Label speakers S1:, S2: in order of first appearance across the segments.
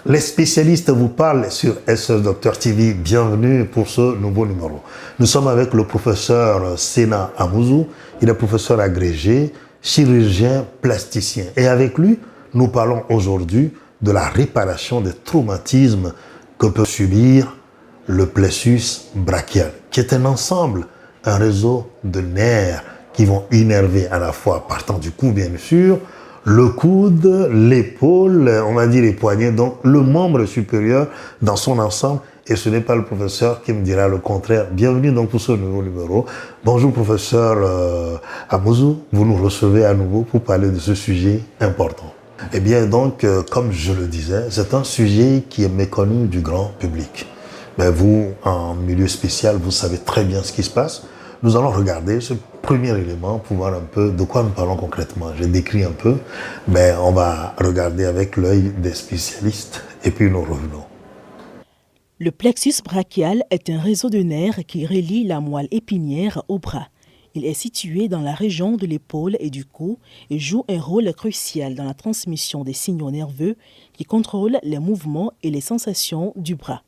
S1: Les spécialistes vous parlent sur SOS Docteur TV. Bienvenue pour ce nouveau numéro. Nous sommes avec le professeur Sena Amouzou. Il est professeur agrégé, chirurgien plasticien. Et avec lui, nous parlons aujourd'hui de la réparation des traumatismes que peut subir le plexus brachial, qui est un ensemble, un réseau de nerfs qui vont innerver à la fois, partant du cou bien sûr, le coude, l'épaule, on va dire les poignets, donc le membre supérieur dans son ensemble. Et ce n'est pas le professeur qui me dira le contraire. Bienvenue donc pour ce nouveau numéro. Bonjour professeur Amouzou, vous nous recevez à nouveau pour parler de ce sujet important. Eh bien donc, comme je le disais, c'est un sujet qui est méconnu du grand public. Mais vous, en milieu spécial, vous savez très bien ce qui se passe. Nous allons regarder ce premier élément pour voir un peu de quoi nous parlons concrètement. J'ai décrit un peu, mais on va regarder avec l'œil des spécialistes et puis nous revenons.
S2: Le plexus brachial est un réseau de nerfs qui relie la moelle épinière au bras. Il est situé dans la région de l'épaule et du cou et joue un rôle crucial dans la transmission des signaux nerveux qui contrôlent les mouvements et les sensations du bras.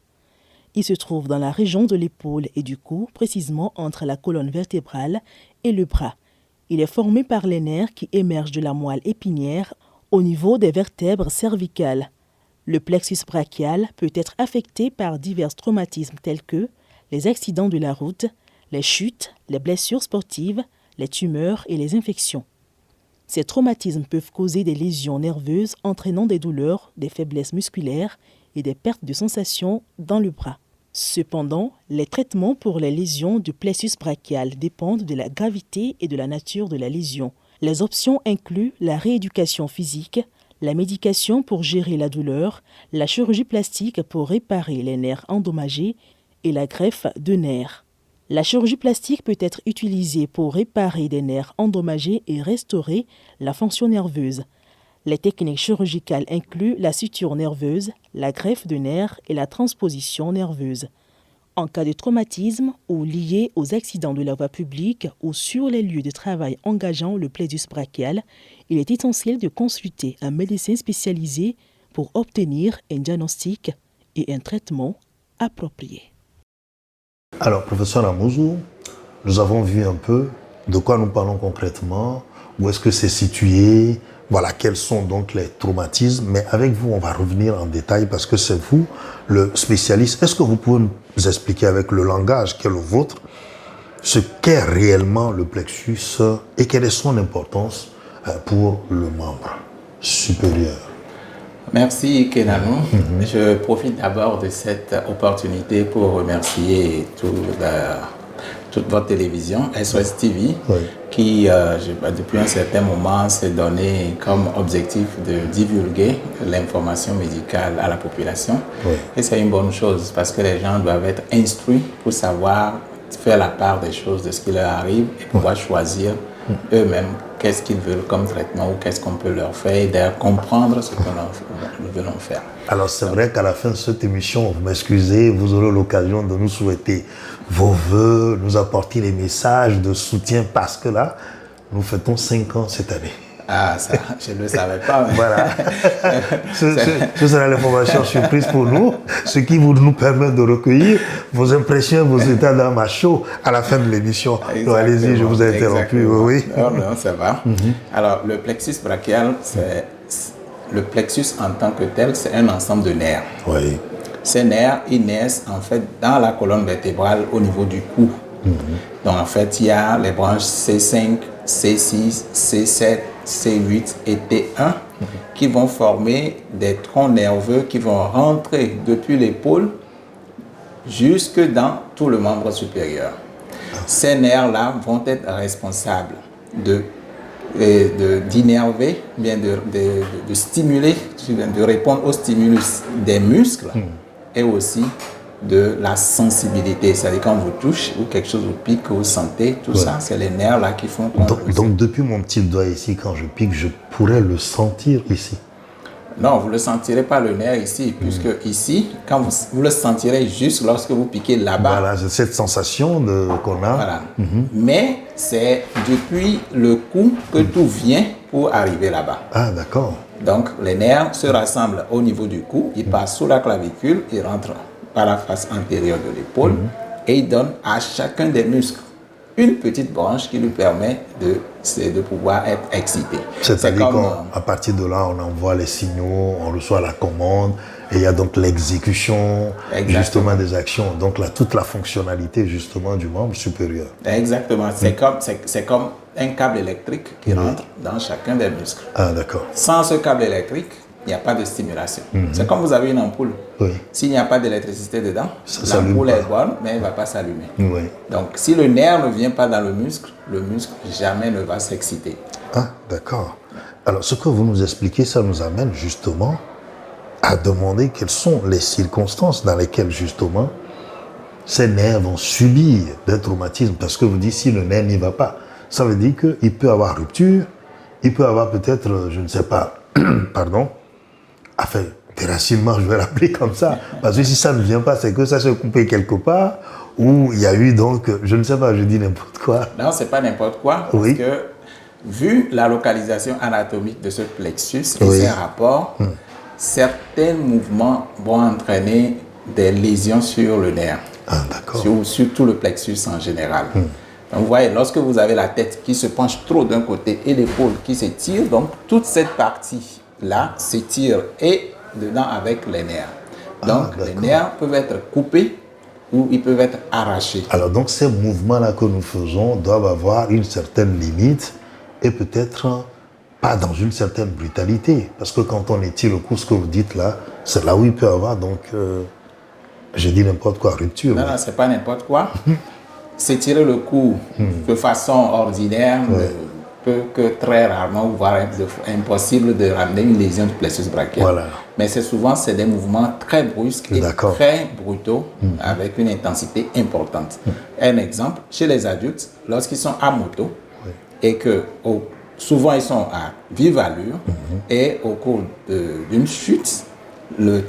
S2: Il se trouve dans la région de l'épaule et du cou, précisément entre la colonne vertébrale et le bras. Il est formé par les nerfs qui émergent de la moelle épinière au niveau des vertèbres cervicales. Le plexus brachial peut être affecté par divers traumatismes tels que les accidents de la route, les chutes, les blessures sportives, les tumeurs et les infections. Ces traumatismes peuvent causer des lésions nerveuses entraînant des douleurs, des faiblesses musculaires et des pertes de sensations dans le bras. Cependant, les traitements pour les lésions du plexus brachial dépendent de la gravité et de la nature de la lésion. Les options incluent la rééducation physique, la médication pour gérer la douleur, la chirurgie plastique pour réparer les nerfs endommagés et la greffe de nerfs. La chirurgie plastique peut être utilisée pour réparer des nerfs endommagés et restaurer la fonction nerveuse. Les techniques chirurgicales incluent la suture nerveuse, la greffe de nerfs et la transposition nerveuse. En cas de traumatisme ou lié aux accidents de la voie publique ou sur les lieux de travail engageant le plexus brachial, il est essentiel de consulter un médecin spécialisé pour obtenir un diagnostic et un traitement approprié.
S1: Alors, professeur Amouzou, nous avons vu un peu de quoi nous parlons concrètement, où est-ce que c'est situé, voilà, quels sont donc les traumatismes. Mais avec vous, on va revenir en détail parce que c'est vous le spécialiste. Est-ce que vous pouvez nous expliquer avec le langage qui est le vôtre ce qu'est réellement le plexus et quelle est son importance pour le membre supérieur?
S3: Merci Kenano. Je profite d'abord de cette opportunité pour remercier toute votre télévision, SOS TV, qui depuis un certain moment s'est donné comme objectif de divulguer l'information médicale à la population. Et c'est une bonne chose parce que les gens doivent être instruits pour savoir faire la part des choses, de ce qui leur arrive et pouvoir choisir eux-mêmes qu'est-ce qu'ils veulent comme traitement ou qu'est-ce qu'on peut leur faire et d'ailleurs comprendre ce que nous voulons faire.
S1: Alors c'est vrai qu'à la fin de cette émission, vous m'excusez, vous aurez l'occasion de nous souhaiter vos vœux, nous apporter les messages de soutien parce que là, nous fêtons 5 ans cette année.
S3: Ah, ça, je ne le savais pas. Mais...
S1: Voilà. Ce sera l'information surprise pour nous, ce qui nous permet de recueillir vos impressions, vos états d'âme à chaud à la fin de l'émission. Allez-y, je vous ai interrompu. Oui.
S3: Non, ça va. Alors, le plexus brachial, le plexus en tant que tel, c'est un ensemble de nerfs.
S1: Oui.
S3: Ces nerfs, ils naissent en fait dans la colonne vertébrale au niveau du cou. Donc, en fait, il y a les branches C5, C6, C7, C8 et T1 qui vont former des troncs nerveux qui vont rentrer depuis l'épaule jusque dans tout le membre supérieur. Ces nerfs-là vont être responsables d'innerver, bien de stimuler, de répondre au stimulus des muscles et aussi de la sensibilité, c'est-à-dire quand on vous touche ou quelque chose vous pique, vous sentez, tout ça, c'est les nerfs là qui font qu'on
S1: donc depuis mon petit doigt ici, quand je pique, je pourrais le sentir ici?
S3: Non, vous ne le sentirez pas le nerf ici, puisque ici, quand vous le sentirez juste lorsque vous piquez là-bas.
S1: Voilà, c'est cette sensation qu'on a.
S3: Voilà. Mais c'est depuis le cou que tout vient pour arriver là-bas.
S1: Ah, d'accord.
S3: Donc, les nerfs se rassemblent au niveau du cou, ils passent sous la clavicule, ils rentrent par la face antérieure de l'épaule et ils donnent à chacun des muscles une petite branche qui lui permet de pouvoir être excité.
S1: C'est-à-dire qu'à partir de là, on envoie les signaux, on reçoit la commande, et il y a donc l'exécution, justement, des actions. Donc là, toute la fonctionnalité, justement, du membre supérieur.
S3: Exactement. C'est comme un câble électrique qui rentre dans chacun des muscles.
S1: Ah, d'accord.
S3: Sans ce câble électrique, il n'y a pas de stimulation. C'est comme vous avez une ampoule.
S1: Oui.
S3: S'il n'y a pas d'électricité dedans, l'ampoule est bonne, mais elle ne va pas s'allumer.
S1: Oui.
S3: Donc, si le nerf ne vient pas dans le muscle jamais ne va s'exciter.
S1: Ah, d'accord. Alors, ce que vous nous expliquez, ça nous amène justement à demander quelles sont les circonstances dans lesquelles, justement, ces nerfs vont subir des traumatismes. Parce que vous dites, si le nerf n'y va pas, ça veut dire qu'il peut avoir rupture, il peut avoir peut-être, je ne sais pas, pardon, enfin, déracinement, je vais l'appeler comme ça. Parce que si ça ne vient pas, c'est que ça s'est coupé quelque part, ou il y a eu donc, je ne sais pas, je dis n'importe quoi.
S3: Non, c'est pas n'importe quoi, parce que vu la localisation anatomique de ce plexus et ses rapports, certains mouvements vont entraîner des lésions sur le nerf.
S1: Ah, d'accord.
S3: Sur tout le plexus en général. Donc, vous voyez, lorsque vous avez la tête qui se penche trop d'un côté et l'épaule qui s'étire, donc toute cette partie-là s'étire et dedans avec les nerfs. Donc, les nerfs peuvent être coupés ou ils peuvent être arrachés.
S1: Alors, donc, ces mouvements-là que nous faisons doivent avoir une certaine limite et peut-être pas dans une certaine brutalité. Parce que quand on étire le cou, ce que vous dites là, c'est là où il peut y avoir, donc, je dis n'importe quoi, rupture.
S3: Non, non, c'est pas n'importe quoi. S'étirer le cou de façon ordinaire ne peut que très rarement, voire impossible de ramener une lésion du plexus brachial.
S1: Voilà.
S3: Mais c'est des mouvements très brusques et très brutaux avec une intensité importante. Un exemple, chez les adultes, lorsqu'ils sont à moto et que souvent ils sont à vive allure et au cours d'une chute,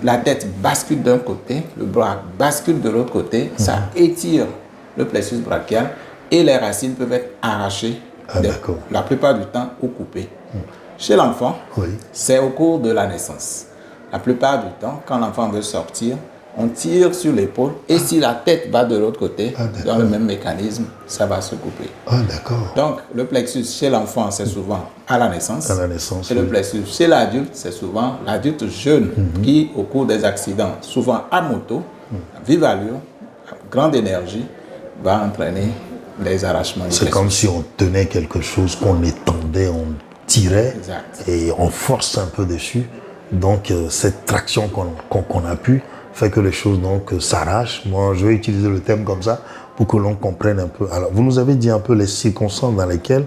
S3: la tête bascule d'un côté, le bras bascule de l'autre côté, ça étire le plexus brachial et les racines peuvent être arrachées la plupart du temps ou coupées. Chez l'enfant, c'est au cours de la naissance. La plupart du temps, quand l'enfant veut sortir, on tire sur l'épaule et si la tête va de l'autre côté, dans le même mécanisme, ça va se couper.
S1: Ah, d'accord.
S3: Donc, le plexus chez l'enfant, c'est souvent à la naissance.
S1: À la naissance.
S3: Et le plexus chez l'adulte, c'est souvent l'adulte jeune qui, au cours des accidents, souvent à moto, à vive allure, à grande énergie, va entraîner les arrachements du plexus.
S1: C'est comme si on tenait quelque chose, qu'on étendait, on tirait et on force un peu dessus. Donc, cette traction qu'on a pu fait que les choses s'arrachent. Moi, je vais utiliser le terme comme ça pour que l'on comprenne un peu. Alors, vous nous avez dit un peu les circonstances dans lesquelles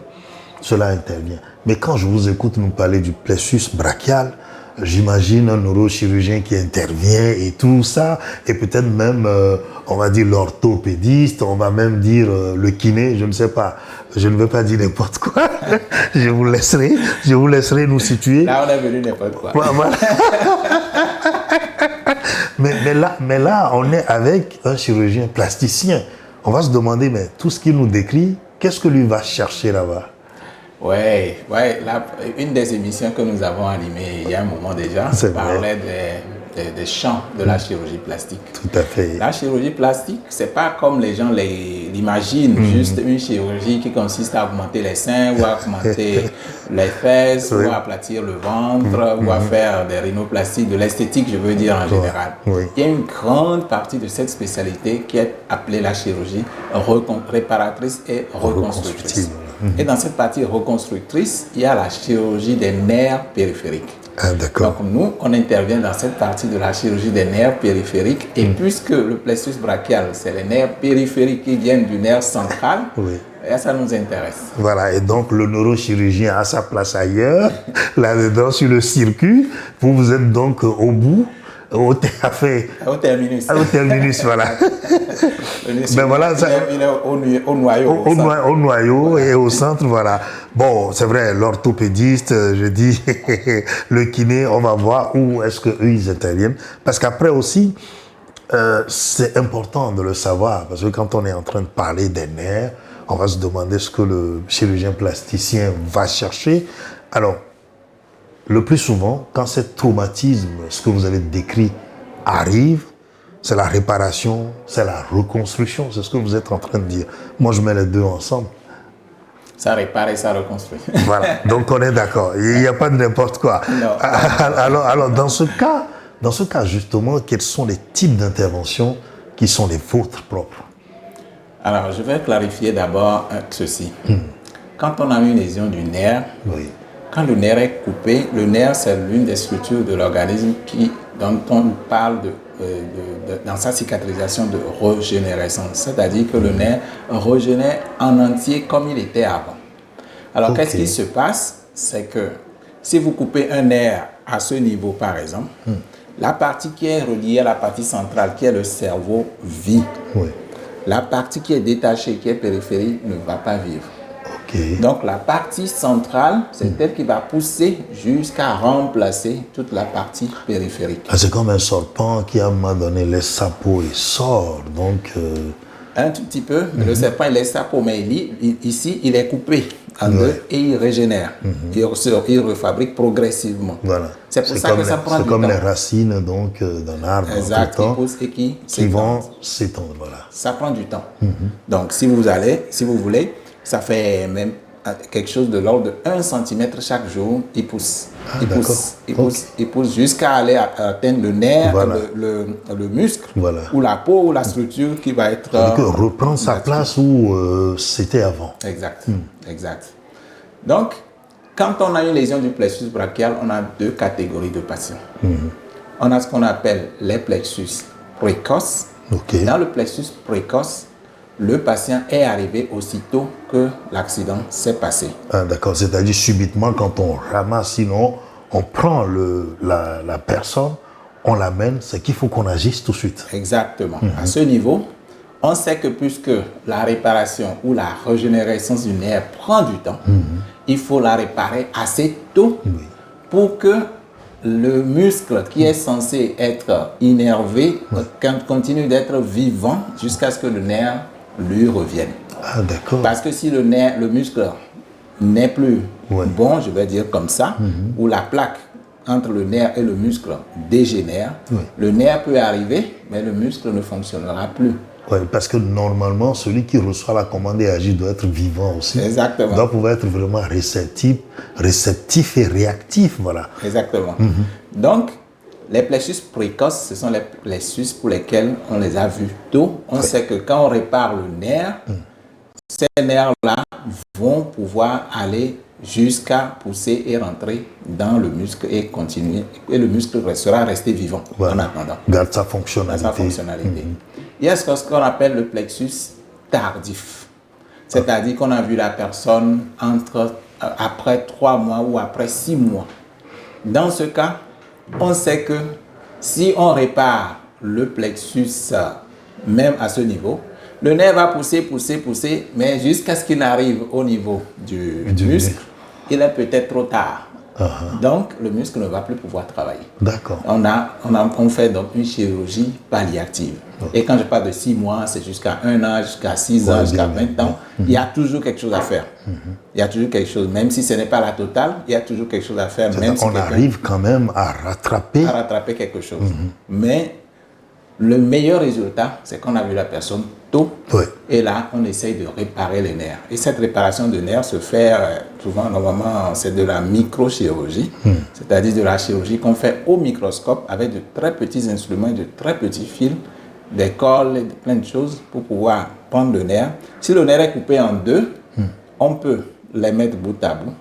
S1: cela intervient. Mais quand je vous écoute nous parler du plexus brachial, j'imagine un neurochirurgien qui intervient et tout ça, et peut-être même, on va dire l'orthopédiste, on va même dire le kiné, je ne sais pas. Je ne veux pas dire n'importe quoi. Je vous laisserai nous situer.
S3: Là, on est venu n'importe quoi.
S1: Voilà. mais là, on est avec un chirurgien plasticien. On va se demander, mais tout ce qu'il nous décrit, qu'est-ce que lui va chercher là-bas?
S3: Oui, une des émissions que nous avons animées il y a un moment déjà parlait des champs de la chirurgie plastique.
S1: Tout à fait.
S3: La chirurgie plastique, c'est pas comme les gens l'imaginent, juste une chirurgie qui consiste à augmenter les seins ou à augmenter les fesses ou à aplatir le ventre ou à faire des rhinoplasties, de l'esthétique, je veux dire en général. Il y a une grande partie de cette spécialité qui est appelée la chirurgie réparatrice et reconstructrice. Et dans cette partie reconstructrice, il y a la chirurgie des nerfs périphériques.
S1: Ah, d'accord.
S3: Donc nous, on intervient dans cette partie de la chirurgie des nerfs périphériques. Et puisque le plexus brachial, c'est les nerfs périphériques qui viennent du nerf central, et ça nous intéresse.
S1: Voilà, et donc le neurochirurgien a sa place ailleurs, là-dedans sur le circuit. Vous êtes donc au bout. Au terminus. Au terminus, voilà.
S3: Ben voilà, il est au noyau.
S1: Au noyau et au centre, voilà. Bon, c'est vrai, l'orthopédiste, je dis, le kiné, on va voir où est-ce qu'eux, ils interviennent. Parce qu'après aussi, c'est important de le savoir. Parce que quand on est en train de parler des nerfs, on va se demander ce que le chirurgien plasticien va chercher. Alors, le plus souvent, quand ce traumatisme, ce que vous avez décrit, arrive, c'est la réparation, c'est la reconstruction, c'est ce que vous êtes en train de dire. Moi, je mets les deux ensemble.
S3: Ça répare et ça reconstruit.
S1: Voilà, donc on est d'accord. Il n'y a pas de n'importe quoi.
S3: Non.
S1: Alors, dans ce cas justement, quels sont les types d'interventions qui sont les vôtres propres?
S3: Alors, je vais clarifier d'abord ceci. Quand on a une lésion du nerf,
S1: Oui.
S3: quand le nerf est coupé, le nerf, c'est l'une des structures de l'organisme dont on parle dans sa cicatrisation de régénérescence. C'est-à-dire que le nerf régénère en entier comme il était avant. Alors, qu'est-ce qui se passe? C'est que si vous coupez un nerf à ce niveau, par exemple, la partie qui est reliée à la partie centrale, qui est le cerveau, vit.
S1: Oui.
S3: La partie qui est détachée, qui est périphérique, ne va pas vivre. Donc la partie centrale, c'est elle qui va pousser jusqu'à remplacer toute la partie périphérique.
S1: C'est comme un serpent qui à un moment donné laisse sa peau et sort. Donc,
S3: un tout petit peu, mais le serpent il laisse sa peau, mais ici il est coupé en deux et il régénère. Il refabrique progressivement.
S1: Voilà.
S3: C'est pour ça que ça prend du temps.
S1: C'est comme les racines donc d'un arbre.
S3: Exact, qui poussent et qui
S1: vont s'étendre. Voilà.
S3: Ça prend du temps. Donc si vous voulez, ça fait même quelque chose de l'ordre de 1 cm chaque jour, il pousse. Il pousse jusqu'à aller atteindre le nerf, voilà. le muscle, voilà. Ou la peau, ou la structure qui va être...
S1: reprendre sa place où c'était avant.
S3: Exact, exact. Donc, quand on a une lésion du plexus brachial, on a 2 catégories de patients. On a ce qu'on appelle les plexus précoces. Dans le plexus précoce, le patient est arrivé aussitôt que l'accident s'est passé.
S1: Ah, d'accord, c'est-à-dire subitement quand on ramasse, sinon on prend la personne, on l'amène, c'est qu'il faut qu'on agisse tout de suite.
S3: Exactement. À ce niveau, on sait que puisque la réparation ou la régénérescence du nerf prend du temps, il faut la réparer assez tôt pour que le muscle qui est censé être innervé continue d'être vivant jusqu'à ce que le nerf lui revienne.
S1: Ah, d'accord.
S3: Parce que si le muscle n'est plus bon, je vais dire comme ça, ou la plaque entre le nerf et le muscle dégénère, le nerf peut arriver, mais le muscle ne fonctionnera plus.
S1: Oui, parce que normalement, celui qui reçoit la commande et agit doit être vivant aussi.
S3: Exactement.
S1: Doit pouvoir être vraiment réceptif et réactif, voilà.
S3: Exactement. Donc, les plexus précoces, ce sont les plexus pour lesquels on les a vus tôt. On sait que quand on répare le nerf, ces nerfs-là vont pouvoir aller jusqu'à pousser et rentrer dans le muscle et continuer. Et le muscle sera resté vivant en attendant.
S1: Garde sa fonctionnalité.
S3: Il y a ce qu'on appelle le plexus tardif. C'est-à-dire qu'on a vu la personne après 3 mois ou après 6 mois. Dans ce cas, on sait que si on répare le plexus même à ce niveau, le nerf va pousser, mais jusqu'à ce qu'il arrive au niveau du muscle, il est peut-être trop tard. Donc, le muscle ne va plus pouvoir travailler.
S1: D'accord.
S3: On fait donc une chirurgie palliative. Et quand je parle de 6 mois, c'est jusqu'à 1 an, jusqu'à 6 ans, jusqu'à 20 ans. Il y a toujours quelque chose à faire. Il y a toujours quelque chose, même si ce n'est pas la totale, il y a toujours quelque chose à faire. Même si
S1: on arrive quand même à rattraper
S3: quelque chose. Mais le meilleur résultat, c'est qu'on a vu la personne tôt. Et là, on essaye de réparer les nerfs. Et cette réparation de nerfs se fait souvent, normalement, c'est de la microchirurgie. C'est-à-dire de la chirurgie qu'on fait au microscope avec de très petits instruments, de très petits fils, des cols, et plein de choses pour pouvoir prendre le nerf. Si le nerf est coupé en 2, on peut les mettre bout à bout.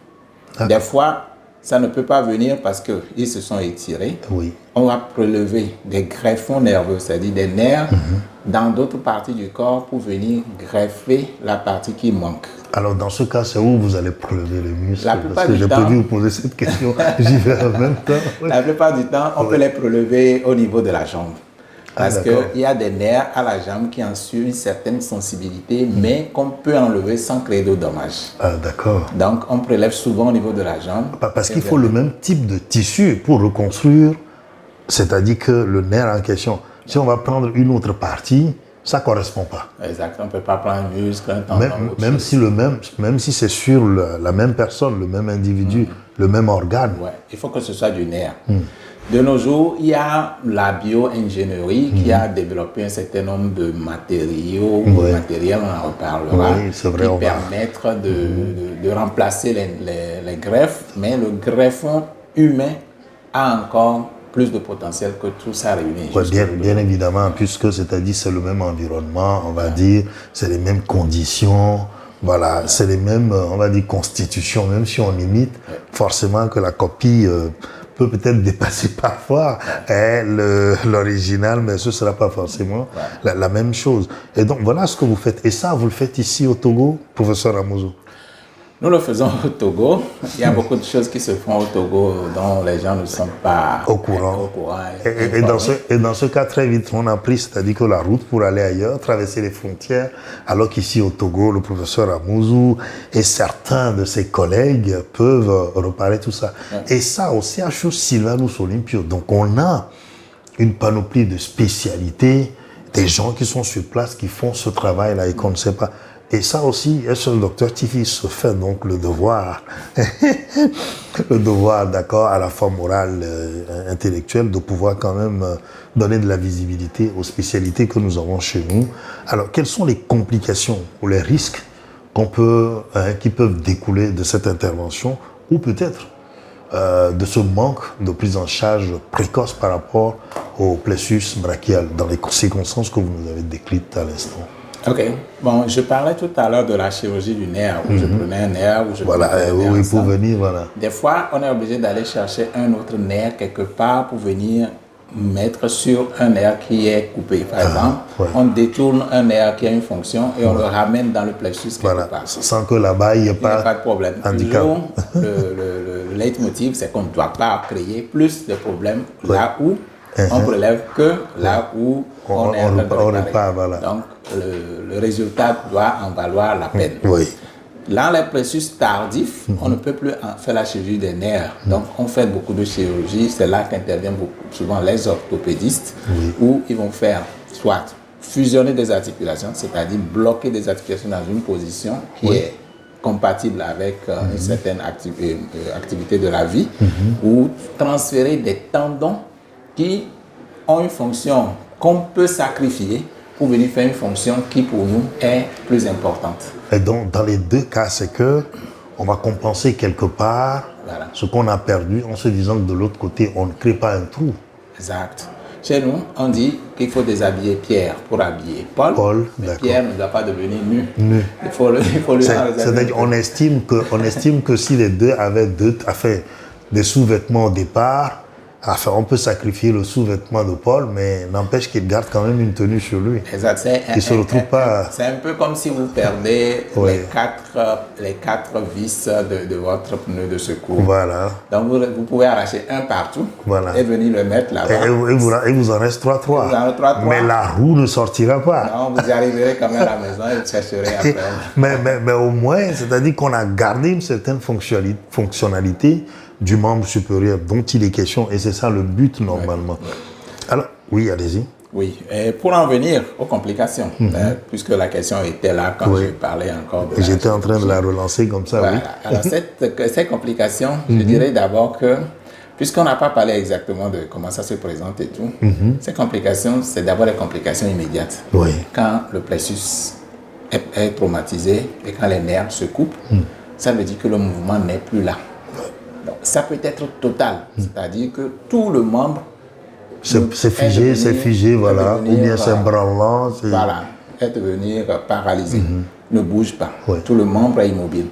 S3: Des fois, ça ne peut pas venir parce qu'ils se sont étirés. On va prélever des greffons nerveux, c'est-à-dire des nerfs dans d'autres parties du corps pour venir greffer la partie qui manque.
S1: Alors, dans ce cas, c'est où vous allez prélever le muscle?
S3: La plupart
S1: parce que
S3: du
S1: j'ai
S3: temps,
S1: prévu vous poser cette question, j'y vais en même temps.
S3: La plupart du temps, on peut les prélever au niveau de la jambe. Parce qu'il y a des nerfs à la jambe qui ont une certaine sensibilité, mais qu'on peut enlever sans créer de dommages.
S1: Ah, d'accord.
S3: Donc, on prélève souvent au niveau de la jambe.
S1: Parce qu'il faut le même type de tissu pour reconstruire, c'est-à-dire que le nerf en question, si on va prendre une autre partie, ça ne correspond pas.
S3: Exact. On ne peut pas prendre un muscle, un tendon.
S1: Même si c'est sur la même personne, le même individu, le même organe.
S3: Ouais. Il faut que ce soit du nerf. De nos jours, il y a la bio-ingénierie qui a développé un certain nombre de matériaux, matériels, on en reparlera, qui permettent de remplacer les greffes, mais le greffon humain a encore plus de potentiel que tout ça réuni.
S1: Ouais, bien évidemment, puisque c'est le même environnement, on va dire, c'est les mêmes conditions, voilà, c'est les mêmes, on va dire, constitutions, même si on imite, forcément que la copie peut peut-être dépasser parfois l'original, mais ce ne sera pas forcément la même chose. Et donc, voilà ce que vous faites. Et ça, vous le faites ici au Togo, professeur Amouzou?
S3: Nous le faisons au Togo. Il y a beaucoup de choses qui se font au Togo dont les gens ne sont pas
S1: au courant. Et dans ce cas, très vite, on a pris, c'est-à-dire que la route pour aller ailleurs, traverser les frontières, alors qu'ici au Togo, le professeur Amouzou et certains de ses collègues peuvent reparer tout ça. Et ça, au CHU Sylvanus Olympio, donc on a une panoplie de spécialités, des gens qui sont sur place, qui font ce travail-là et qu'on ne sait pas. Et ça aussi, le docteur Tifi se fait donc le devoir, d'accord, à la fois morale, intellectuelle, de pouvoir quand même donner de la visibilité aux spécialités que nous avons chez nous. Alors, quelles sont les complications ou les risques qui peuvent découler de cette intervention, ou peut-être de ce manque de prise en charge précoce par rapport au plexus brachial, dans les circonstances que vous nous avez décrites à l'instant?
S3: Ok. Bon, je parlais tout à l'heure de la chirurgie du nerf, où je prenais un nerf, où je prenais un nerf.
S1: Oui, pour venir, voilà.
S3: Des fois, on est obligé d'aller chercher un autre nerf quelque part pour venir mettre sur un nerf qui est coupé. Par exemple, on détourne un nerf qui a une fonction et on le ramène dans le plexus quelque part.
S1: Sans que là-bas, il n'y ait pas
S3: de problème.
S1: Handicap.
S3: Toujours, le leitmotiv, c'est qu'on ne doit pas créer plus de problèmes là où on prélève que là où on est en train de réparer.
S1: Voilà.
S3: Donc, le résultat doit en valoir la peine. Dans les plexus tardifs, on ne peut plus faire la chirurgie des nerfs. Donc, on fait beaucoup de chirurgie. C'est là qu'interviennent souvent les orthopédistes, où ils vont faire soit fusionner des articulations, c'est-à-dire bloquer des articulations dans une position qui est compatible avec une certaine activité de la vie, ou transférer des tendons qui ont une fonction qu'on peut sacrifier pour venir faire une fonction qui pour nous est plus importante.
S1: Et donc dans les deux cas, c'est que on va compenser quelque part ce qu'on a perdu en se disant que de l'autre côté, on ne crée pas un trou.
S3: Exact. Chez nous, on dit qu'il faut déshabiller Pierre pour habiller Paul, mais Pierre ne doit pas devenir nu. Il faut le
S1: c'est-à-dire on estime que si les deux avaient des sous-vêtements au départ, on peut sacrifier le sous-vêtement de Paul, mais n'empêche qu'il garde quand même une tenue sur lui.
S3: Exact.
S1: Se retrouve pas.
S3: C'est un peu comme si vous perdez les quatre vis de votre pneu de secours.
S1: Voilà.
S3: Donc vous pouvez arracher un partout et venir le mettre là-bas.
S1: Et vous en reste 3. Mais la roue ne sortira pas.
S3: Non, vous y arriverez quand même à la maison et vous chercherez après.
S1: mais au moins, c'est-à-dire qu'on a gardé une certaine fonctionnalité du membre supérieur dont il est question, et c'est ça le but normalement. Alors, oui, allez-y.
S3: Oui, et pour en venir aux complications, puisque la question était là quand je parlais encore de
S1: J'étais en train de la relancer comme ça,
S3: voilà. Alors, ces complications, je dirais d'abord que, puisqu'on n'a pas parlé exactement de comment ça se présente et tout, ces complications, c'est d'abord les complications immédiates. Quand le plexus est traumatisé et quand les nerfs se coupent, ça veut dire que le mouvement n'est plus là. Donc, ça peut être total, c'est-à-dire que tout le membre
S1: c'est figé, voilà, ou bien c'est branlant.
S3: Voilà, est devenir paralysé, ne bouge pas, tout le membre est immobile.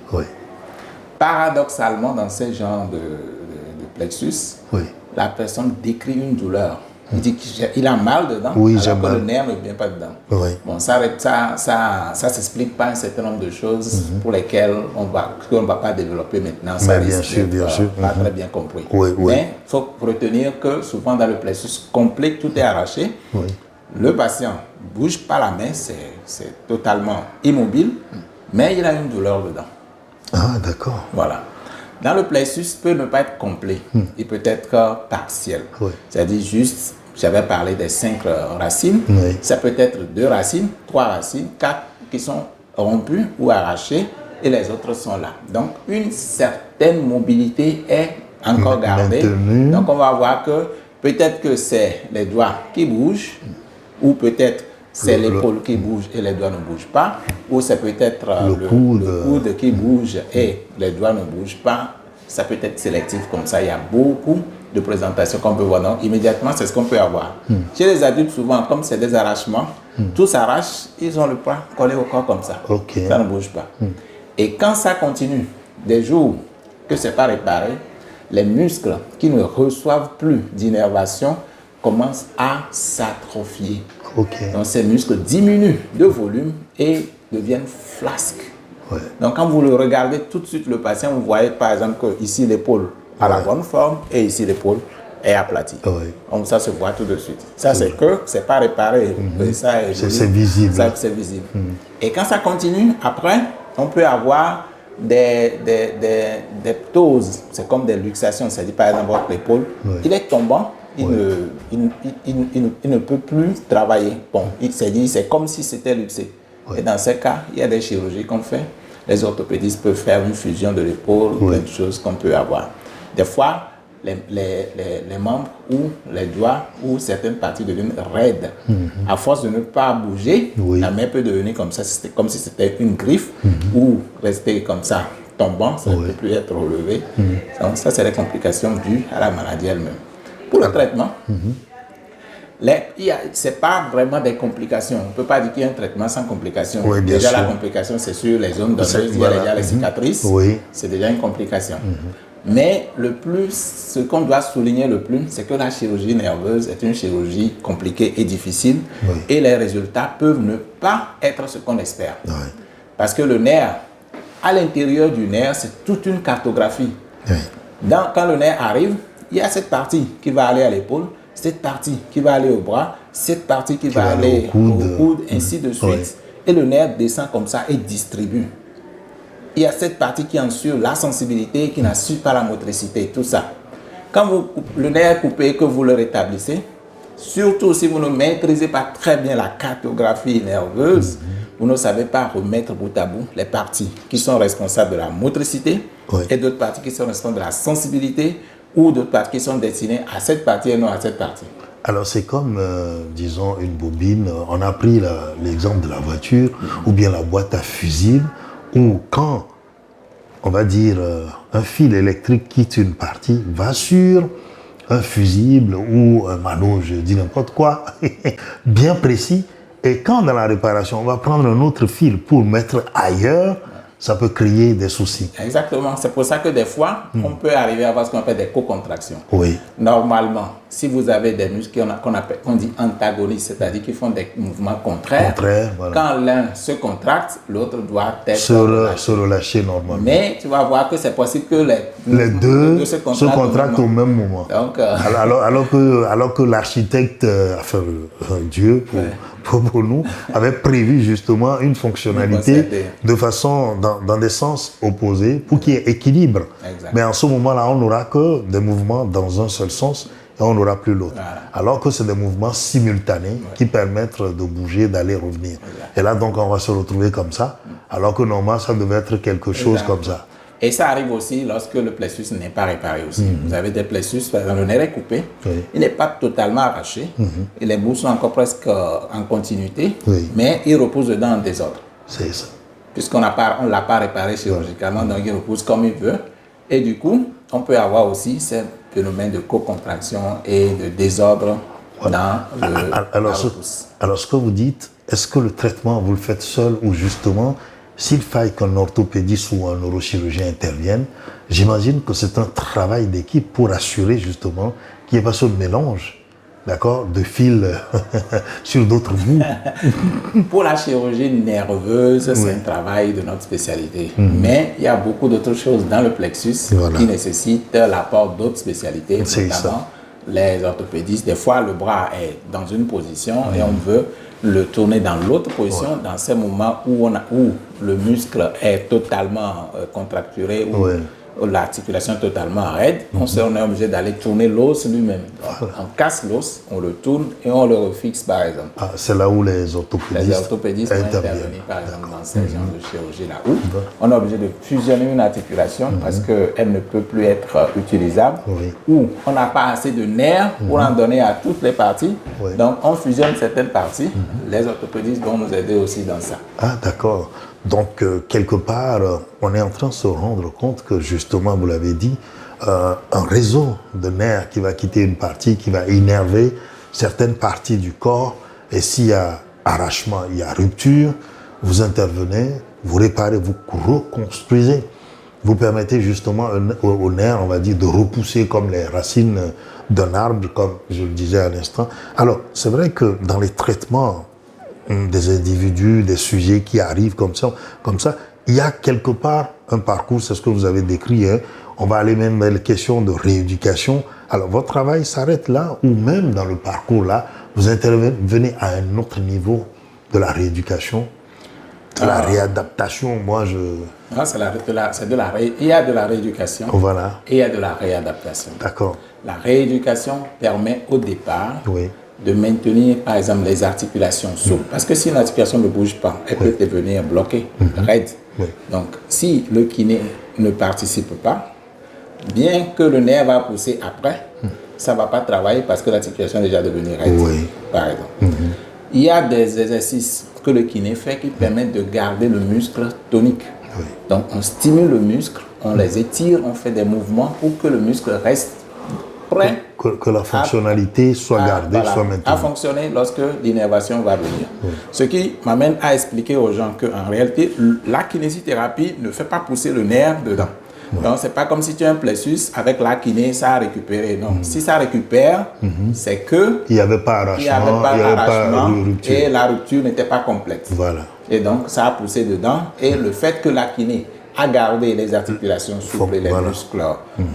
S3: Paradoxalement, dans ce genre de plexus, la personne décrit une douleur. Il dit qu'il a mal dedans, alors que le nerf ne vient pas dedans. Bon, ça s'explique par un certain nombre de choses pour lesquelles on ne va pas développer maintenant. Ça risque d'être pas très bien compris. Mais il faut retenir que souvent dans le plexus complet, tout est arraché. Le patient ne bouge pas la main, c'est totalement immobile, mais il a une douleur dedans.
S1: Ah, d'accord.
S3: Voilà. Dans le plexus, peut ne pas être complet, il peut être partiel. C'est-à-dire juste j'avais parlé des 5 racines.
S1: Oui.
S3: Ça peut être 2 racines, 3 racines, 4 qui sont rompues ou arrachées et les autres sont là. Donc, une certaine mobilité est encore gardée.
S1: Maintenue.
S3: Donc, on va voir que peut-être que c'est les doigts qui bougent ou peut-être c'est l'épaule qui bouge et les doigts ne bougent pas, ou c'est peut-être le coude qui bouge et les doigts ne bougent pas. Ça peut être sélectif comme ça. Il y a beaucoup de présentations qu'on peut voir. Donc, immédiatement, c'est ce qu'on peut avoir. Chez les adultes, souvent, comme c'est des arrachements, tout s'arrache, ils ont le poids collé au corps comme ça.
S1: Okay.
S3: Ça ne bouge pas. Et quand ça continue, des jours que ce n'est pas réparé, les muscles qui ne reçoivent plus d'innervation commencent à s'atrophier.
S1: Okay.
S3: Donc, ces muscles diminuent de volume et deviennent flasques.
S1: Ouais.
S3: Donc, quand vous le regardez tout de suite, le patient, vous voyez par exemple que ici l'épaule a la bonne forme et ici l'épaule est aplatie.
S1: Ouais.
S3: Donc, ça se voit tout de suite. Ça, c'est que c'est pas réparé.
S1: C'est visible.
S3: Ça, c'est visible. Et quand ça continue, après, on peut avoir des ptoses. C'est comme des luxations. C'est-à-dire, par exemple, votre épaule, il est tombant. Il ne peut plus travailler. Bon, c'est comme si c'était luxé. Et dans ces cas, il y a des chirurgies qu'on fait. Les orthopédistes peuvent faire une fusion de l'épaule, plein de choses qu'on peut avoir. Des fois, les membres ou les doigts ou certaines parties deviennent raides. À force de ne pas bouger, la main peut devenir comme ça, comme si c'était une griffe ou rester comme ça, tombant, ça ne peut plus être relevé. Donc ça, c'est les complications dues à la maladie elle-même. Pour le traitement, ce n'est pas vraiment des complications. On ne peut pas dire qu'il y a un traitement sans complications.
S1: Oui,
S3: déjà,
S1: sûr.
S3: La complication, c'est sur les zones donneuses, il y a déjà les cicatrices. C'est déjà une complication. Mais ce qu'on doit souligner le plus, c'est que la chirurgie nerveuse est une chirurgie compliquée et difficile. Et les résultats peuvent ne pas être ce qu'on espère. Parce que le nerf, à l'intérieur du nerf, c'est toute une cartographie. Quand le nerf arrive, il y a cette partie qui va aller à l'épaule, cette partie qui va aller au bras, cette partie qui va aller au coude, ainsi de suite. Et le nerf descend comme ça et distribue. Il y a cette partie qui assure la sensibilité, qui n'assure pas la motricité, tout ça. Quand le nerf est coupé et que vous le rétablissez, surtout si vous ne maîtrisez pas très bien la cartographie nerveuse, vous ne savez pas remettre bout à bout les parties qui sont responsables de la motricité et d'autres parties qui sont responsables de la sensibilité ou d'autres parties qui sont destinées à cette partie et non à cette partie.
S1: Alors c'est comme, disons, une bobine. On a pris l'exemple de la voiture ou bien la boîte à fusibles où quand, on va dire, un fil électrique quitte une partie, va sur un fusible ou un manot, je dis n'importe quoi, bien précis. Et quand dans la réparation, on va prendre un autre fil pour mettre ailleurs, ça peut créer des soucis.
S3: Exactement. C'est pour ça que des fois, on peut arriver à avoir ce qu'on appelle des co-contractions. Normalement, si vous avez des muscles qu'on dit antagonistes, c'est-à-dire qui font des mouvements contraires, quand l'un se contracte, l'autre doit être
S1: se relâcher normalement.
S3: Mais tu vas voir que c'est possible que
S1: les deux se contractent au même moment. Donc, alors que l'architecte, enfin Dieu, pour nous, avait prévu justement une fonctionnalité de façon dans des sens opposés pour qu'il y ait équilibre. Mais en ce moment-là, on n'aura que des mouvements dans un seul sens et on n'aura plus l'autre. Alors que c'est des mouvements simultanés qui permettent de bouger, d'aller, revenir. Et là, donc, on va se retrouver comme ça, alors que normalement, ça devait être quelque chose comme ça.
S3: Et ça arrive aussi lorsque le plexus n'est pas réparé aussi. Vous avez des plexus, par exemple, le nerf est coupé, il n'est pas totalement arraché, et les bouts sont encore presque en continuité, mais il repose dedans en désordre.
S1: C'est ça.
S3: Puisqu'on ne l'a pas réparé chirurgicalement, donc il repose comme il veut. Et du coup, on peut avoir aussi ce phénomène de co-contraction et de désordre dans le pouce.
S1: Alors, ce que vous dites, est-ce que le traitement, vous le faites seul ou justement, s'il faille qu'un orthopédiste ou un neurochirurgien intervienne, j'imagine que c'est un travail d'équipe pour assurer justement qu'il n'y ait pas ce mélange, d'accord, de fils sur d'autres bouts.
S3: Pour la chirurgie nerveuse, c'est un travail de notre spécialité. Mais il y a beaucoup d'autres choses dans le plexus qui nécessitent l'apport d'autres spécialités, notamment les orthopédistes. Des fois, le bras est dans une position et on veut le tourner dans l'autre position, dans ces moments où le muscle est totalement contracturé, où l'articulation est totalement raide, on est obligé d'aller tourner l'os lui-même. On casse l'os, on le tourne et on le refixe par exemple.
S1: Ah, c'est là où les orthopédistes
S3: vont intervenir par exemple dans ces genres de chirurgie là où on est obligé de fusionner une articulation parce qu'elle ne peut plus être utilisable ou on n'a pas assez de nerfs pour en donner à toutes les parties. Donc on fusionne certaines parties. Les orthopédistes vont nous aider aussi dans ça.
S1: Ah d'accord. Donc, quelque part, on est en train de se rendre compte que, justement, vous l'avez dit, un réseau de nerfs qui va quitter une partie, qui va énerver certaines parties du corps, et s'il y a arrachement, il y a rupture, vous intervenez, vous réparez, vous reconstruisez. Vous permettez justement aux nerfs, on va dire, de repousser comme les racines d'un arbre, comme je le disais à l'instant. Alors, c'est vrai que dans les traitements des individus, des sujets qui arrivent comme ça, il y a quelque part un parcours, c'est ce que vous avez décrit, hein. On va aller même dans les questions de rééducation. Alors votre travail s'arrête là, ou même dans le parcours là, vous intervenez à un autre niveau de la rééducation, de la réadaptation. Moi je...
S3: Non, il y a de la rééducation et il y a de la réadaptation.
S1: D'accord.
S3: La rééducation permet au départ de maintenir, par exemple, les articulations souples. Parce que si une articulation ne bouge pas, elle peut devenir bloquée, raide. Donc, si le kiné ne participe pas, bien que le nerf va pousser après, ça ne va pas travailler parce que l'articulation est déjà devenue raide, par exemple. Il y a des exercices que le kiné fait qui permettent de garder le muscle tonique. Donc, on stimule le muscle, on les étire, on fait des mouvements pour que le muscle reste prêt
S1: que la fonctionnalité soit gardée, soit maintenue.
S3: À fonctionner lorsque l'innervation va venir. Ce qui m'amène à expliquer aux gens qu'en réalité, la kinésithérapie ne fait pas pousser le nerf dedans. Donc, ce n'est pas comme si tu as un plexus, avec la kiné, ça a récupéré. Non, si ça récupère, c'est que
S1: il n'y avait pas arrachement,
S3: rupture. Et la rupture n'était pas complète.
S1: Voilà.
S3: Et donc, ça a poussé dedans. Et le fait que la kiné a gardé les articulations souples et les muscles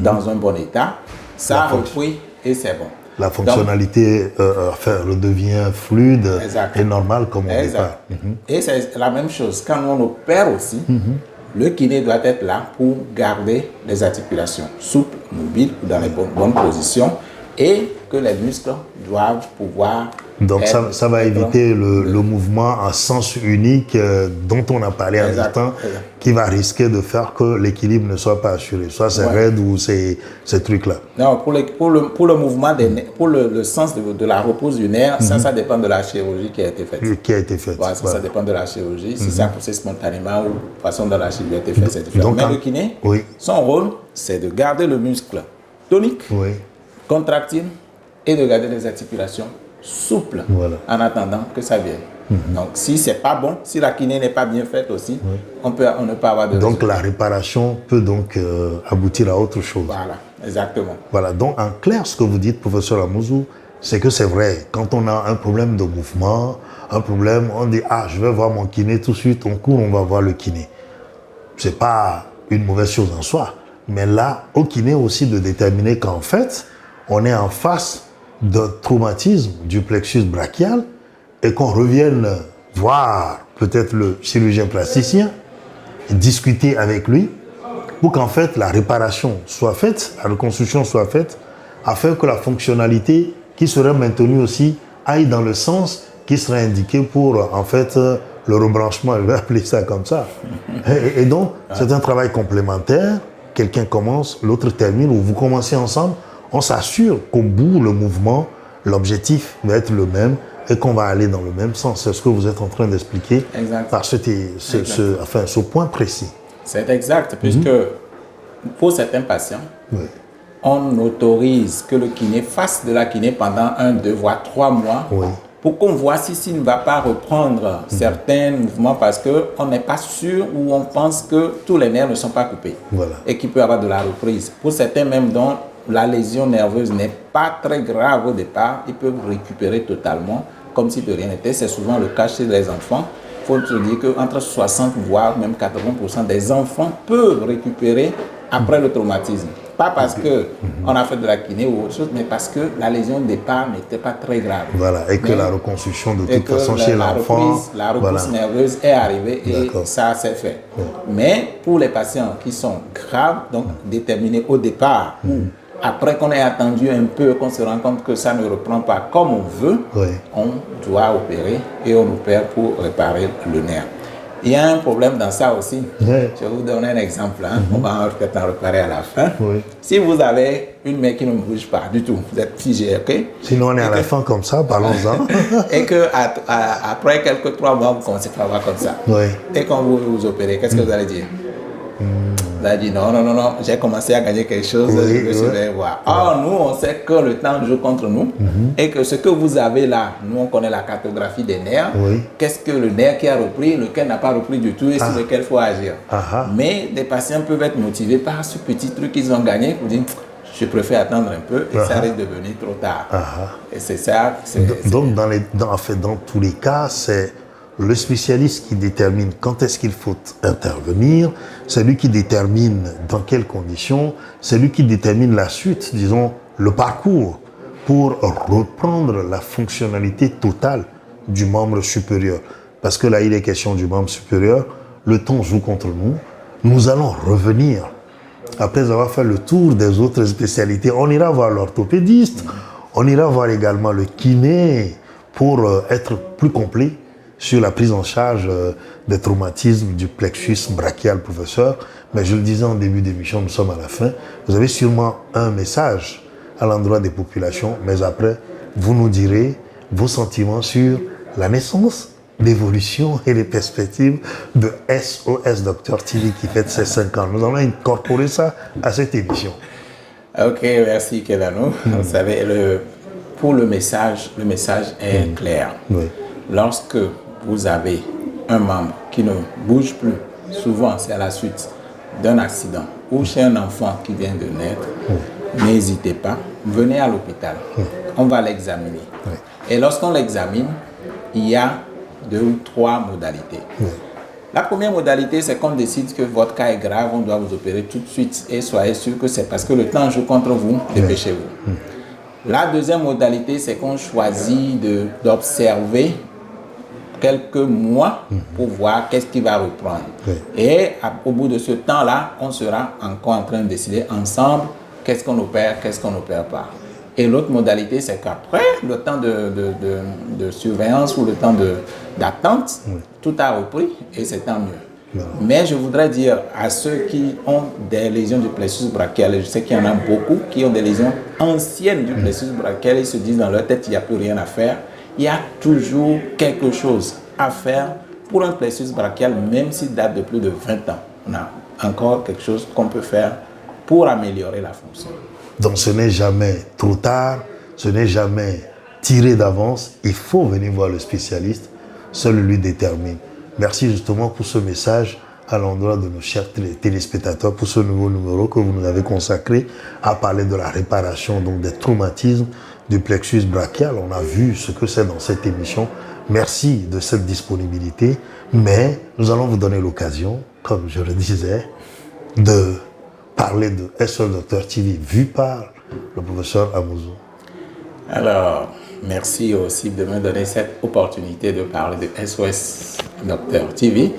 S3: dans un bon état, ça a repris et c'est bon.
S1: La fonctionnalité redevient fluide et normale comme au départ.
S3: Et c'est la même chose. Quand on opère aussi, le kiné doit être là pour garder les articulations souples, mobiles, dans les bonnes positions et que les muscles doivent pouvoir...
S1: Donc ça va éviter le mouvement en sens unique dont on a parlé à l'instant, qui va risquer de faire que l'équilibre ne soit pas assuré. Soit c'est raide ou ces trucs-là.
S3: Non, pour le mouvement, pour le sens de la repose du nerf, ça dépend de la chirurgie qui a été faite. Ça dépend de la chirurgie. Si ça a poussé spontanément ou de façon dont la chirurgie a été faite, c'est différent. Mais le kiné, son rôle, c'est de garder le muscle tonique, contractile et de garder les articulations souple en attendant que ça vienne. Donc, si c'est pas bon, si la kiné n'est pas bien faite aussi, on ne peut pas avoir de
S1: donc la réparation peut donc aboutir à autre chose.
S3: Voilà, exactement.
S1: Voilà, donc en clair, ce que vous dites, professeur Amouzou, c'est que c'est vrai, quand on a un problème de mouvement, un problème, on dit, ah, je vais voir mon kiné tout de suite, on court, on va voir le kiné. C'est pas une mauvaise chose en soi, mais là, au kiné aussi de déterminer qu'en fait, on est en face d'un traumatisme du plexus brachial et qu'on revienne voir peut-être le chirurgien plasticien, discuter avec lui pour qu'en fait la réparation soit faite, la reconstruction soit faite, afin que la fonctionnalité qui serait maintenue aussi aille dans le sens qui serait indiqué pour en fait le rebranchement, je vais appeler ça comme ça. Et donc c'est un travail complémentaire, quelqu'un commence, l'autre termine, ou vous commencez ensemble. On s'assure qu'au bout, le mouvement, l'objectif va être le même et qu'on va aller dans le même sens. C'est ce que vous êtes en train d'expliquer par ce point précis.
S3: C'est exact, puisque pour certains patients, on autorise que le kiné fasse de la kiné pendant 1, 2, voire 3 mois pour qu'on voit s'il ne va pas reprendre certains mouvements parce qu'on n'est pas sûr ou on pense que tous les nerfs ne sont pas coupés et qu'il peut y avoir de la reprise. Pour certains même dont la lésion nerveuse n'est pas très grave au départ, ils peuvent récupérer totalement comme si de rien n'était. C'est souvent le cas chez les enfants. Il faut se dire qu'entre 60 voire même 80% des enfants peuvent récupérer après le traumatisme. Pas parce que on a fait de la kiné ou autre chose, mais parce que la lésion de départ n'était pas très grave.
S1: Voilà, et que la reconstruction de toute façon chez l'enfant...
S3: La reprise nerveuse est arrivée et ça s'est fait.
S1: Ouais.
S3: Mais pour les patients qui sont graves, donc déterminés au départ, après qu'on ait attendu un peu, qu'on se rend compte que ça ne reprend pas comme on veut, on doit opérer et on opère pour réparer le nerf. Il y a un problème dans ça aussi. Je vais vous donner un exemple. On va peut-être en reparler à la fin. Si vous avez une main qui ne bouge pas du tout, vous êtes figé, ok?
S1: Sinon, on est à la fin comme ça, parlons-en.
S3: Et que après quelques 3 mois, vous commencez à avoir comme ça. Et quand vous opérez, qu'est-ce que vous allez dire? Vous allez dire non, j'ai commencé à gagner quelque chose, je vais voir. Or, nous, on sait que le temps joue contre nous et que ce que vous avez là, nous, on connaît la cartographie des nerfs. Qu'est-ce que le nerf qui a repris, lequel n'a pas repris du tout et sur lequel il faut agir. Mais des patients peuvent être motivés par ce petit truc qu'ils ont gagné pour dire je préfère attendre un peu et ça risque de venir trop tard. Et c'est ça.
S1: Donc, dans tous les cas, c'est le spécialiste qui détermine quand est-ce qu'il faut intervenir, c'est lui qui détermine dans quelles conditions, c'est lui qui détermine la suite, disons, le parcours pour reprendre la fonctionnalité totale du membre supérieur. Parce que là, il est question du membre supérieur, le temps joue contre nous, nous allons revenir. Après avoir fait le tour des autres spécialités, on ira voir l'orthopédiste, on ira voir également le kiné pour être plus complet sur la prise en charge des traumatismes du plexus brachial, professeur. Mais je le disais en début d'émission, nous sommes à la fin. Vous avez sûrement un message à l'endroit des populations, mais après, vous nous direz vos sentiments sur la naissance, l'évolution et les perspectives de SOS Docteur TV qui fête ses 5 ans. Nous allons incorporer ça à cette émission.
S3: Ok, merci Kelano. Vous savez, pour le message est clair. Lorsque vous avez un membre qui ne bouge plus, souvent c'est à la suite d'un accident ou chez un enfant qui vient de naître, n'hésitez pas, venez à l'hôpital, on va l'examiner. Et lorsqu'on l'examine, il y a 2 ou 3 modalités. La première modalité, c'est qu'on décide que votre cas est grave, on doit vous opérer tout de suite et soyez sûr que c'est parce que le temps joue contre vous, dépêchez-vous. La deuxième modalité, c'est qu'on choisit d'observer quelques mois pour voir qu'est-ce qui va reprendre. Et au bout de ce temps-là, on sera encore en train de décider ensemble qu'est-ce qu'on opère, qu'est-ce qu'on n'opère pas. Et l'autre modalité, c'est qu'après le temps de surveillance ou le temps d'attente, tout a repris et c'est tant mieux. Mais je voudrais dire à ceux qui ont des lésions du plexus brachial, je sais qu'il y en a beaucoup qui ont des lésions anciennes du plexus brachial et se disent dans leur tête qu'il n'y a plus rien à faire. Il y a toujours quelque chose à faire pour un plexus brachial, même s'il date de plus de 20 ans. On a encore quelque chose qu'on peut faire pour améliorer la fonction.
S1: Donc ce n'est jamais trop tard, ce n'est jamais tiré d'avance. Il faut venir voir le spécialiste, seul lui détermine. Merci justement pour ce message à l'endroit de nos chers téléspectateurs, pour ce nouveau numéro que vous nous avez consacré à parler de la réparation donc des traumatismes du plexus brachial. On a vu ce que c'est dans cette émission. Merci de cette disponibilité, mais nous allons vous donner l'occasion, comme je le disais, de parler de SOS Docteur TV vu par le professeur Amouzou.
S3: Alors, merci aussi de me donner cette opportunité de parler de SOS Docteur TV.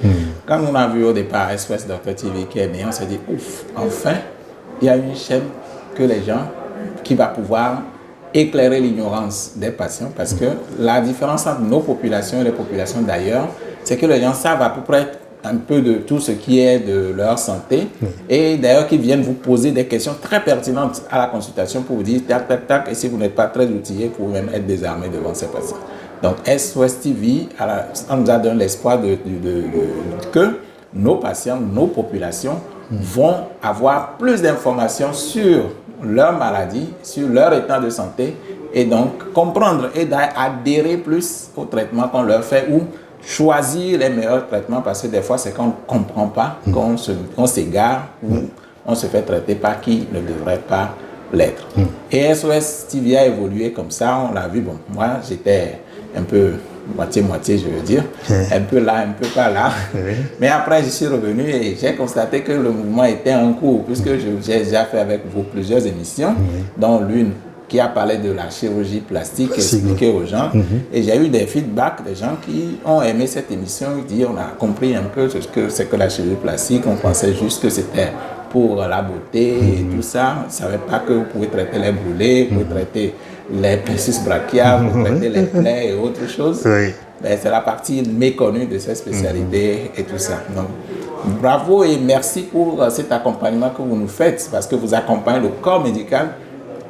S3: Quand on a vu au départ SOS Docteur TV qui est né, on s'est dit, ouf, enfin, il y a une chaîne que les gens, qui va pouvoir éclairer l'ignorance des patients, parce que la différence entre nos populations et les populations d'ailleurs, c'est que les gens savent à peu près un peu de tout ce qui est de leur santé et d'ailleurs qu'ils viennent vous poser des questions très pertinentes à la consultation pour vous dire tac, tac, tac, et si vous n'êtes pas très outillé, vous pouvez même être désarmé devant ces patients. Donc SOS TV, on nous a donné l'espoir que nos patients, nos populations vont avoir plus d'informations sur leur maladie, sur leur état de santé et donc comprendre et adhérer plus au traitement qu'on leur fait ou choisir les meilleurs traitements, parce que des fois c'est qu'on ne comprend pas, qu'on s'égare ou on se fait traiter par qui ne devrait pas l'être. Et SOS TV a évolué comme ça, on l'a vu. Bon, moi j'étais un peu moitié-moitié, je veux dire. Un peu là, un peu pas là. Mais après, je suis revenu et j'ai constaté que le mouvement était en cours, puisque j'ai déjà fait avec vous plusieurs émissions, dont l'une qui a parlé de la chirurgie plastique, expliqué aux gens. Et j'ai eu des feedbacks des gens qui ont aimé cette émission. Ils disent, on a compris un peu ce que c'est que la chirurgie plastique. On pensait juste que c'était pour la beauté et tout ça. On ne savait pas que vous pouvez traiter les brûlés, vous pouvez traiter les plexus brachiales, vous pouvez traiter les plaies et autres choses. Ben, c'est la partie méconnue de cette spécialité et tout ça. Donc, bravo et merci pour cet accompagnement que vous nous faites, parce que vous accompagnez le corps médical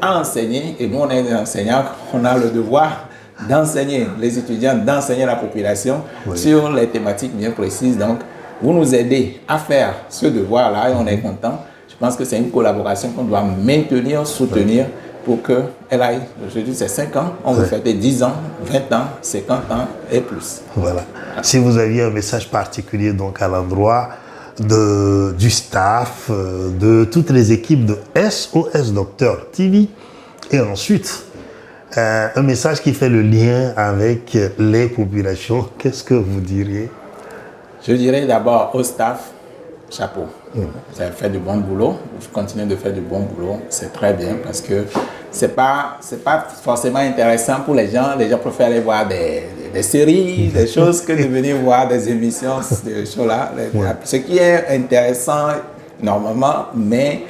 S3: à enseigner, et nous on est des enseignants, on a le devoir d'enseigner les étudiants, d'enseigner la population sur les thématiques bien précises. Donc vous nous aidez à faire ce devoir-là et on est content. Je pense que c'est une collaboration qu'on doit maintenir, soutenir pour qu'elle aille. Aujourd'hui c'est 5 ans, on veut fêter 10 ans, 20 ans, 50 ans et plus.
S1: Voilà. Si vous aviez un message particulier donc à l'endroit du staff, de toutes les équipes de SOS Docteur TV, et ensuite un message qui fait le lien avec les populations, qu'est-ce que vous diriez?
S3: Je dirais d'abord au staff, chapeau. Vous avez fait du bon boulot, vous continuez de faire du bon boulot, c'est très bien, parce que c'est pas forcément intéressant pour les gens préfèrent aller voir des séries, des choses, que de venir voir des émissions, des choses-là. Ce qui est intéressant normalement, mais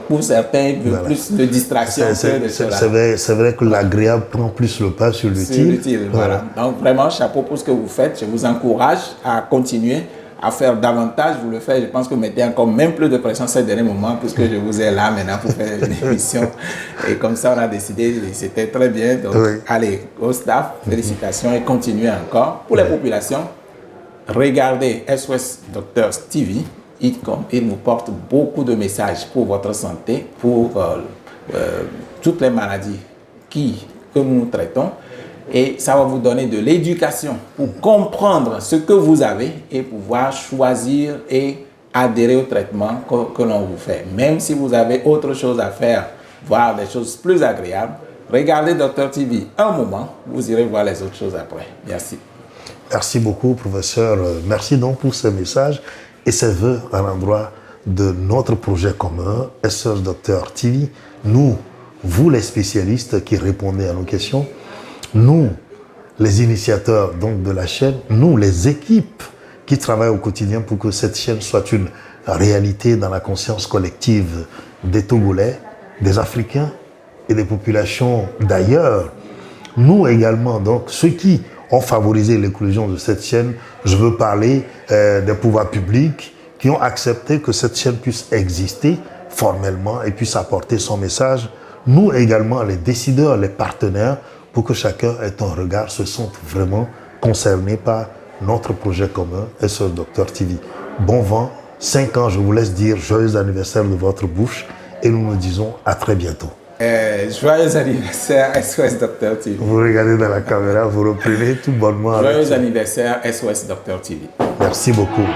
S3: pour certains, plus de distraction que de cela.
S1: C'est vrai que l'agréable prend plus le pas sur l'utile.
S3: Voilà. Donc vraiment, chapeau pour ce que vous faites. Je vous encourage à continuer à faire davantage. Vous le faites. Je pense que vous mettez encore même plus de pression ces derniers moments, puisque je vous ai là maintenant pour faire une émission. Et comme ça, on a décidé, c'était très bien. Donc, allez, au staff, félicitations et continuez encore. Pour les populations, regardez SOS Docteur TV. Il nous porte beaucoup de messages pour votre santé, pour toutes les maladies que nous traitons. Et ça va vous donner de l'éducation pour comprendre ce que vous avez et pouvoir choisir et adhérer au traitement que l'on vous fait. Même si vous avez autre chose à faire, voir des choses plus agréables, regardez Docteur TV un moment, vous irez voir les autres choses après. Merci.
S1: Merci beaucoup, professeur. Merci donc pour ce message et ces vœux à l'endroit de notre projet commun, SOS Docteur TV. Nous, vous les spécialistes qui répondez à nos questions, nous, les initiateurs donc de la chaîne, nous, les équipes qui travaillent au quotidien pour que cette chaîne soit une réalité dans la conscience collective des Togolais, des Africains et des populations d'ailleurs. Nous également, donc, ceux qui ont favorisé l'inclusion de cette chaîne, je veux parler des pouvoirs publics qui ont accepté que cette chaîne puisse exister formellement et puisse apporter son message. Nous également, les décideurs, les partenaires, pour que chacun ait un regard, se sente vraiment concerné par notre projet commun, SOS Docteur TV. Bon vent, 5 ans, je vous laisse dire joyeux anniversaire de votre bouche et nous nous disons à très bientôt.
S3: Joyeux anniversaire SOS Docteur TV.
S1: Vous regardez dans la caméra, vous reprenez tout bonnement.
S3: Joyeux anniversaire SOS Docteur TV.
S1: Merci beaucoup.